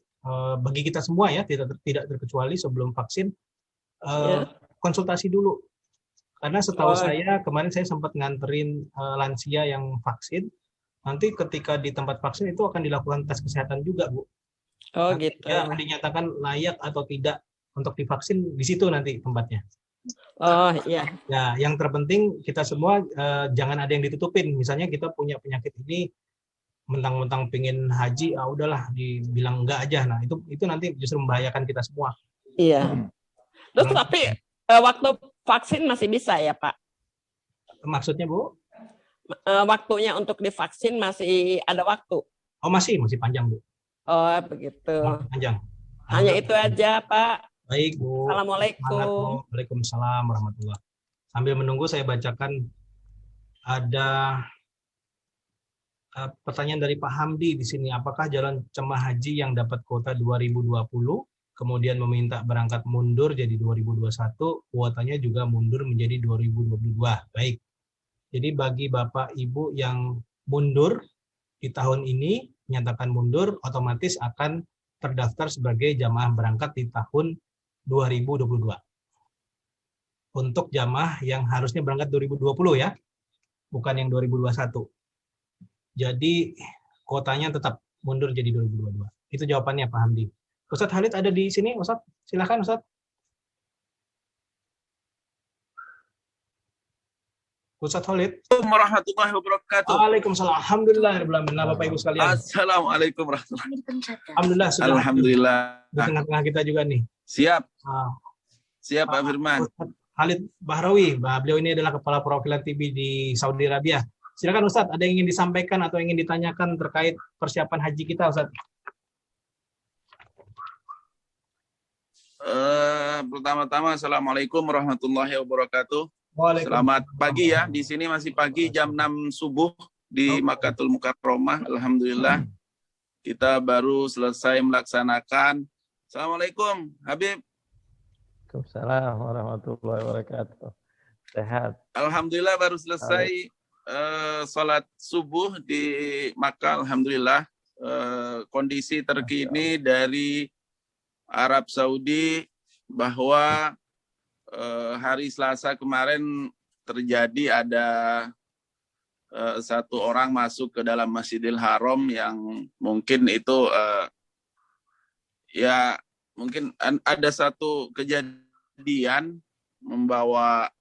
bagi kita semua ya, tidak terkecuali sebelum vaksin, konsultasi dulu. Karena setahu saya, kemarin saya sempat nganterin lansia yang vaksin, nanti ketika di tempat vaksin itu akan dilakukan tes kesehatan juga Bu. Oh gitu. Ya, dinyatakan layak atau tidak untuk divaksin, di situ nanti tempatnya. Oh iya. Ya, yang terpenting kita semua jangan ada yang ditutupin. Misalnya kita punya penyakit ini, mentang-mentang pingin haji, udahlah dibilang enggak aja. Nah itu nanti justru membahayakan kita semua. Iya. Terus tapi waktu vaksin masih bisa ya Pak? Maksudnya Bu? Waktunya untuk divaksin masih ada waktu? Oh masih panjang Bu. Oh begitu. Panjang. Hanya itu aja Pak. Baik Bu. Assalamualaikum. Waalaikumsalam warahmatullahi. Sambil menunggu saya bacakan ada pertanyaan dari Pak Hamdi di sini. Apakah jalan jemaah haji yang dapat kuota 2020 kemudian meminta berangkat mundur jadi 2021, kuotanya juga mundur menjadi 2022? Baik. Jadi bagi Bapak Ibu yang mundur di tahun ini, nyatakan mundur, otomatis akan terdaftar sebagai jamaah berangkat di tahun 2022. Untuk jamaah yang harusnya berangkat 2020 ya, bukan yang 2021. Jadi kuotanya tetap mundur jadi 2022. Itu jawabannya Pak Hamdi. Ustadz Khalid ada di sini, Ustadz? Silakan Ustadz. Ustadz Khalid. Assalamualaikum warahmatullahi wabarakatuh. Waalaikumsalam. Alhamdulillah, Bapak Ibu sekalian. Assalamualaikum warahmatullahi wabarakatuh. Alhamdulillah. Alhamdulillah. Di tengah-tengah kita juga nih. Siap. Siap Pak Firman. Ustadz Khalid Bahrawi, beliau ini adalah Kepala Perwakilan TB di Saudi Arabia. Silakan Ustadz, ada yang ingin disampaikan atau ingin ditanyakan terkait persiapan haji kita Ustadz? Pertama-tama Assalamualaikum warahmatullahi wabarakatuh. Selamat pagi ya, di sini masih pagi jam 6 subuh di Makkatul Mukarramah. Alhamdulillah kita baru selesai melaksanakan. Assalamualaikum Habib. Waalaikumsalam warahmatullahi wabarakatuh. Sehat. Alhamdulillah baru selesai sholat subuh di Makkah. Alhamdulillah kondisi terkini dari Arab Saudi bahwa hari Selasa kemarin terjadi ada satu orang masuk ke dalam Masjidil Haram yang mungkin itu ya mungkin ada satu kejadian membawa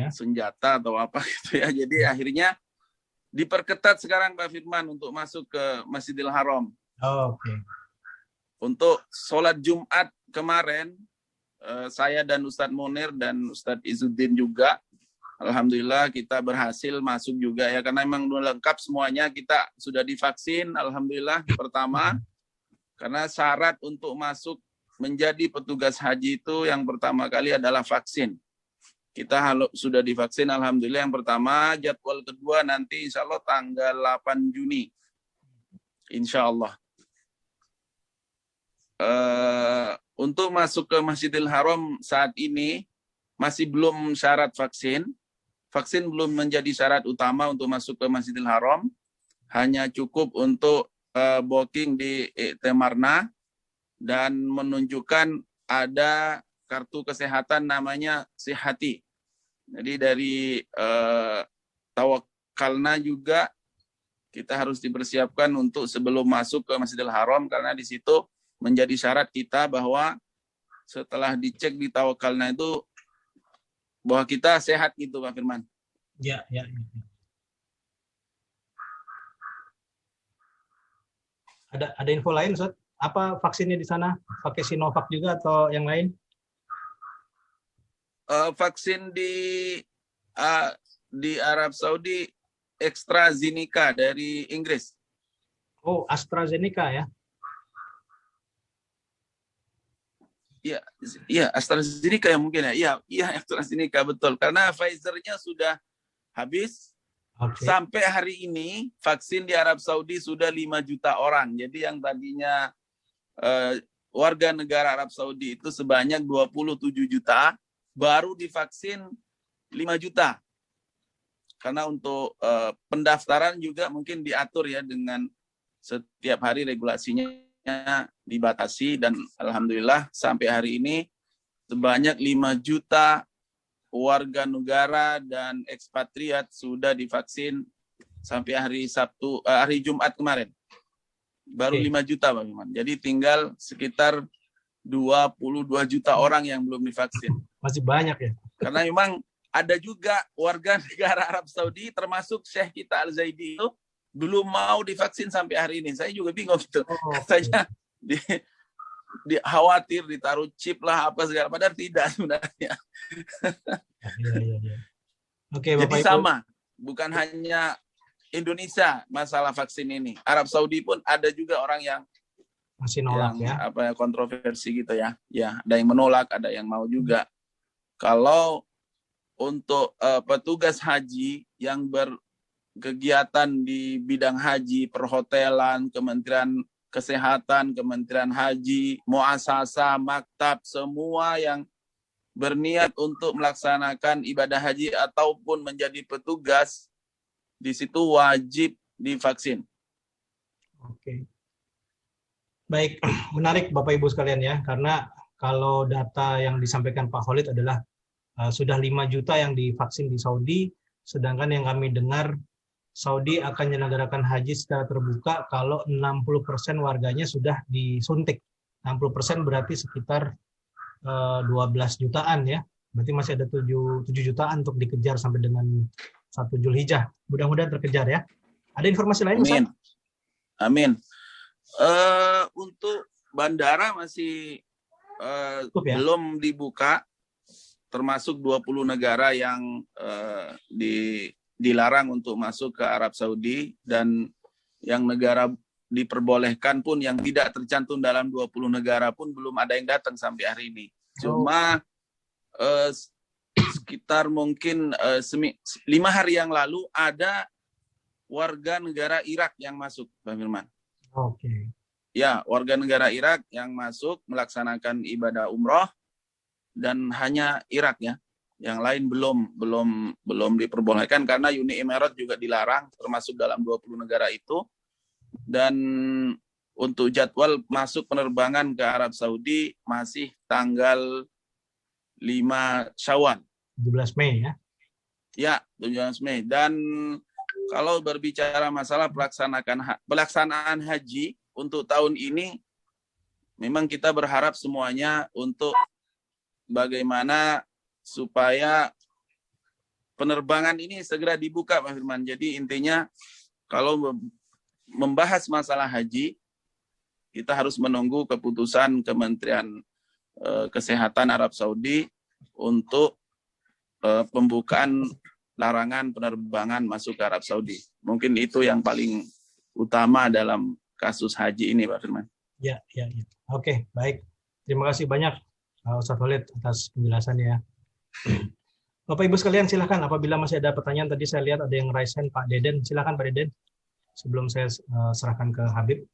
senjata atau apa gitu ya. Jadi akhirnya diperketat sekarang Pak Firman untuk masuk ke Masjidil Haram. Oh, oke. Untuk sholat Jumat kemarin, saya dan Ustadz Munir dan Ustadz Izzuddin juga, alhamdulillah kita berhasil masuk juga ya, karena memang lengkap semuanya, kita sudah divaksin, alhamdulillah pertama, karena syarat untuk masuk menjadi petugas haji itu yang pertama kali adalah vaksin. Kita sudah divaksin, alhamdulillah yang pertama. Jadwal kedua nanti insya Allah tanggal 8 Juni. insya Allah. Untuk masuk ke Masjidil Haram saat ini masih belum syarat vaksin. Vaksin belum menjadi syarat utama untuk masuk ke Masjidil Haram. Hanya cukup untuk booking di Temarna dan menunjukkan ada kartu kesehatan namanya Sihati. Jadi dari Tawakalna juga kita harus dipersiapkan untuk sebelum masuk ke Masjidil Haram, karena di situ menjadi syarat kita bahwa setelah dicek di Tawakalna itu bahwa kita sehat gitu, Pak Firman. Ya. Ada info lain, Ustaz? Apa vaksinnya di sana? Pakai Sinovac juga atau yang lain? Vaksin di Arab Saudi AstraZeneca dari Inggris. Oh, AstraZeneca ya? Iya, AstraZeneca ya mungkin ya. Iya, AstraZeneca betul. Karena Pfizer-nya sudah habis. Okay. Sampai hari ini vaksin di Arab Saudi sudah 5 juta orang. Jadi yang tadinya warga negara Arab Saudi itu sebanyak 27 juta, baru divaksin 5 juta. Karena untuk pendaftaran juga mungkin diatur ya, dengan setiap hari regulasinya dibatasi, dan alhamdulillah sampai hari ini sebanyak 5 juta warga negara dan ekspatriat sudah divaksin sampai hari Jumat kemarin. Baru 5 juta, Pak Firman. Jadi tinggal sekitar 22 juta orang yang belum divaksin. Masih banyak ya. Karena memang ada juga warga negara Arab Saudi termasuk Syekh kita Al-Zaidi itu belum mau divaksin sampai hari ini. Saya juga bingung gitu. Katanya khawatir ditaruh chip lah apa segala, padahal tidak sebenarnya. Iya. Oke, Jadi Bapak Ibu. sama, bukan hanya Indonesia masalah vaksin ini. Arab Saudi pun ada juga orang yang masih nolak ya. Kontroversi gitu ya. Ya, ada yang menolak, ada yang mau juga. Kalau untuk petugas haji yang berkegiatan di bidang haji, perhotelan, Kementerian Kesehatan, Kementerian Haji, muasasa, maktab, semua yang berniat untuk melaksanakan ibadah haji ataupun menjadi petugas, di situ wajib divaksin. Oke. Baik, menarik Bapak Ibu sekalian ya, karena kalau data yang disampaikan Pak Khalid adalah sudah 5 juta yang divaksin di Saudi, sedangkan yang kami dengar Saudi akan menyelenggarakan haji secara terbuka kalau 60% warganya sudah disuntik. 60% berarti sekitar 12 jutaan ya. Berarti masih ada 7 jutaan untuk dikejar sampai dengan 1 Zulhijjah. Mudah-mudahan terkejar ya. Ada informasi lain, Ustaz? Amin. Untuk bandara masih belum dibuka, termasuk 20 negara yang dilarang untuk masuk ke Arab Saudi, dan yang negara diperbolehkan pun yang tidak tercantum dalam 20 negara pun belum ada yang datang sampai hari ini. Cuma sekitar mungkin 5 hari yang lalu ada warga negara Irak yang masuk, Pak Firman. Oke. Ya, warga negara Irak yang masuk melaksanakan ibadah umroh, dan hanya Irak ya. Yang lain belum diperbolehkan karena Uni Emirat juga dilarang, termasuk dalam 20 negara itu. Dan untuk jadwal masuk penerbangan ke Arab Saudi masih tanggal 5 Syawal. 17 Mei ya? Ya, 17 Mei. Dan kalau berbicara masalah pelaksanaan haji untuk tahun ini, memang kita berharap semuanya untuk bagaimana supaya penerbangan ini segera dibuka, Pak Firman. Jadi intinya kalau membahas masalah haji, kita harus menunggu keputusan Kementerian Kesehatan Arab Saudi untuk pembukaan larangan penerbangan masuk ke Arab Saudi. Mungkin itu yang paling utama dalam kasus haji ini, Pak Firman. Ya. Oke, baik. Terima kasih banyak Ustaz Khalid atas penjelasannya ya. Bapak Ibu sekalian silakan, apabila masih ada pertanyaan, tadi saya lihat ada yang raise hand, Pak Deden. Silakan Pak Deden. sebelum saya serahkan ke Habib.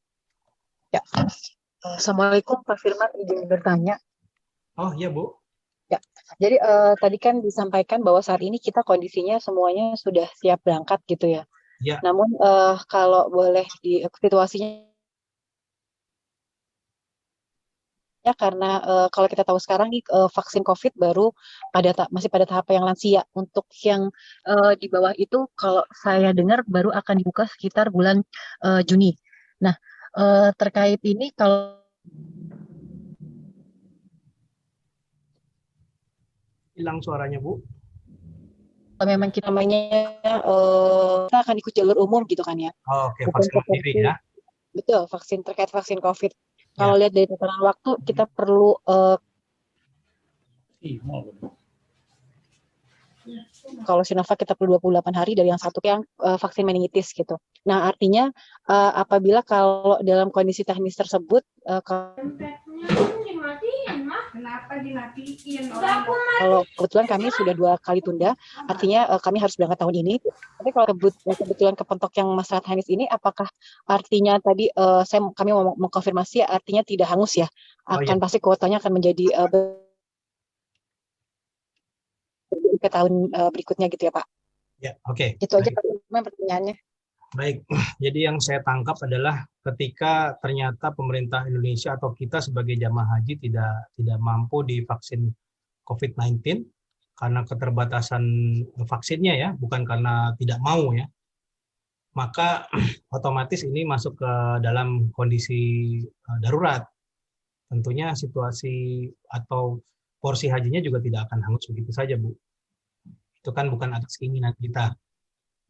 Ya. Assalamualaikum Pak Firman, izin bertanya. Oh iya Bu. Ya, jadi tadi kan disampaikan bahwa saat ini kita kondisinya semuanya sudah siap berangkat gitu ya. Ya. Namun kalau boleh di situasinya ya karena kalau kita tahu sekarang nih vaksin COVID baru masih pada tahap yang lansia. Untuk yang di bawah itu kalau saya dengar baru akan dibuka sekitar bulan Juni. Nah, terkait ini kalau hilang suaranya Bu. Memang kita namanya kita akan ikut jalur umum gitu kan ya. Oh, oke, vaksin mandiri ya. Betul, terkait vaksin COVID. Kalau lihat dari tataran waktu, kita perlu kalau Sinovac kita perlu 28 hari dari yang satu yang vaksin meningitis gitu. Nah, artinya apabila kalau dalam kondisi teknis tersebut kalau kebetulan kami sudah 2 kali tunda, artinya kami harus berangkat tahun ini. Tapi kalau kebetulan kepentok yang Mas Hanis ini, apakah artinya tadi kami mau mengkonfirmasi, artinya tidak hangus ya? Akan pasti kuotanya akan menjadi ke tahun berikutnya gitu ya Pak? Ya, oke. Itu aja pertanyaannya. Baik, jadi yang saya tangkap adalah ketika ternyata pemerintah Indonesia atau kita sebagai jamaah haji tidak mampu divaksin COVID-19 karena keterbatasan vaksinnya ya, bukan karena tidak mau ya, maka otomatis ini masuk ke dalam kondisi darurat. Tentunya situasi atau porsi hajinya juga tidak akan hangus begitu saja Bu. Itu kan bukan atas keinginan kita.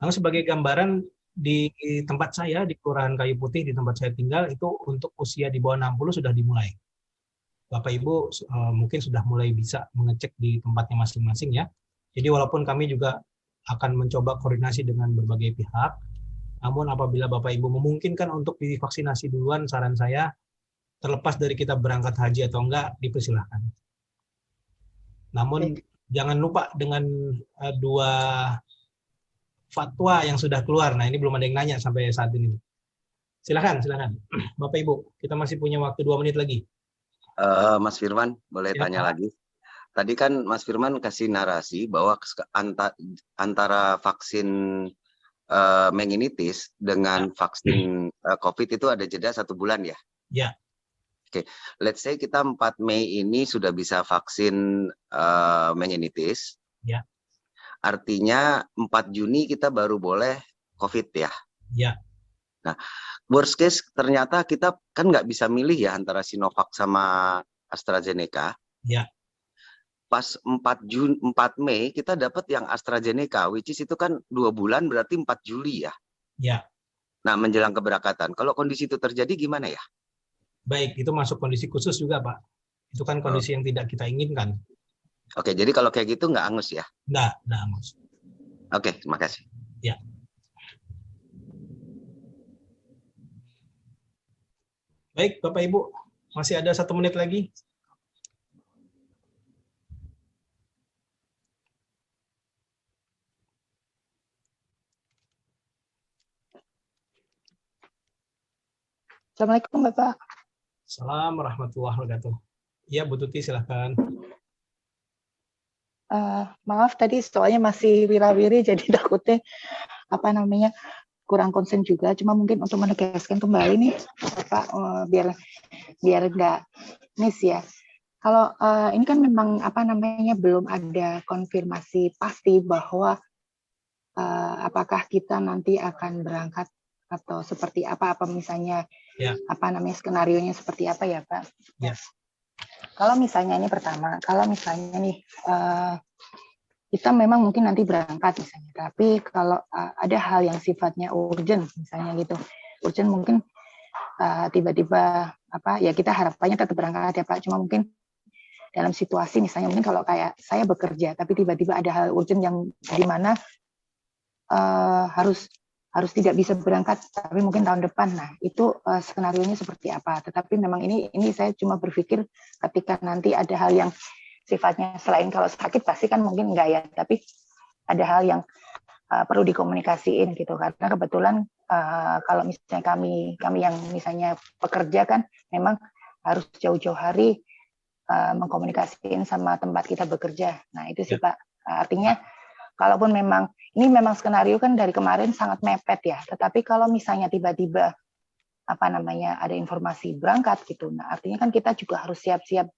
Lalu sebagai gambaran, di tempat saya, di Kelurahan Kayu Putih, di tempat saya tinggal, itu untuk usia di bawah 60 sudah dimulai. Bapak Ibu mungkin sudah mulai bisa mengecek di tempatnya masing-masing ya. Jadi walaupun kami juga akan mencoba koordinasi dengan berbagai pihak, namun apabila Bapak Ibu memungkinkan untuk divaksinasi duluan, saran saya, terlepas dari kita berangkat haji atau enggak, dipersilahkan. Namun jangan lupa dengan 2 fatwa yang sudah keluar. Nah, ini belum ada yang nanya sampai saat ini. Silakan. Bapak Ibu, kita masih punya waktu 2 menit lagi. Mas Firman, boleh tanya lagi? Tadi kan Mas Firman kasih narasi bahwa antara vaksin meningitis dengan vaksin COVID itu ada jeda 1 bulan ya? Ya. Oke, let's say kita 4 Mei ini sudah bisa vaksin meningitis. Ya. Artinya 4 Juni kita baru boleh COVID ya? Ya. Nah, worst case ternyata kita kan nggak bisa milih ya antara Sinovac sama AstraZeneca. Ya. Pas 4 Mei kita dapat yang AstraZeneca, which is itu kan 2 bulan berarti 4 Juli ya? Ya. Nah, menjelang keberangkatan. Kalau kondisi itu terjadi gimana ya? Baik, itu masuk kondisi khusus juga Pak. Itu kan kondisi yang tidak kita inginkan. Oke, jadi kalau kayak gitu nggak angus ya? Nggak angus. Oke, terima kasih. Ya. Baik, Bapak Ibu, masih ada 1 menit lagi. Assalamualaikum Bapak. Assalamualaikum warahmatullahi wabarakatuh. Ya, Bu Tuti, silahkan. Maaf tadi soalnya masih wirawiri jadi takutnya kurang konsen juga. Cuma mungkin untuk menegaskan kembali nih Bapak biar nggak miss ya. Kalau ini kan memang belum ada konfirmasi pasti bahwa apakah kita nanti akan berangkat atau seperti apa misalnya skenarionya seperti apa ya Pak? Ya. Kalau misalnya ini pertama, kalau misalnya nih kita memang mungkin nanti berangkat misalnya, tapi kalau ada hal yang sifatnya urgent misalnya gitu, urgent mungkin tiba-tiba kita harapannya tetap berangkat ya Pak, cuma mungkin dalam situasi misalnya mungkin kalau kayak saya bekerja, tapi tiba-tiba ada hal urgent yang di mana harus tidak bisa berangkat, tapi mungkin tahun depan. Nah, itu skenarionya seperti apa. Tetapi memang ini saya cuma berpikir ketika nanti ada hal yang sifatnya selain kalau sakit pasti kan mungkin enggak ya, tapi ada hal yang perlu dikomunikasiin gitu. Karena kebetulan kalau misalnya kami yang misalnya pekerja kan memang harus jauh-jauh hari mengkomunikasikan sama tempat kita bekerja. Nah itu sih Pak. Artinya kalaupun memang ini memang skenario kan dari kemarin sangat mepet ya. Tetapi kalau misalnya tiba-tiba ada informasi berangkat gitu. Nah artinya kan kita juga harus siap-siap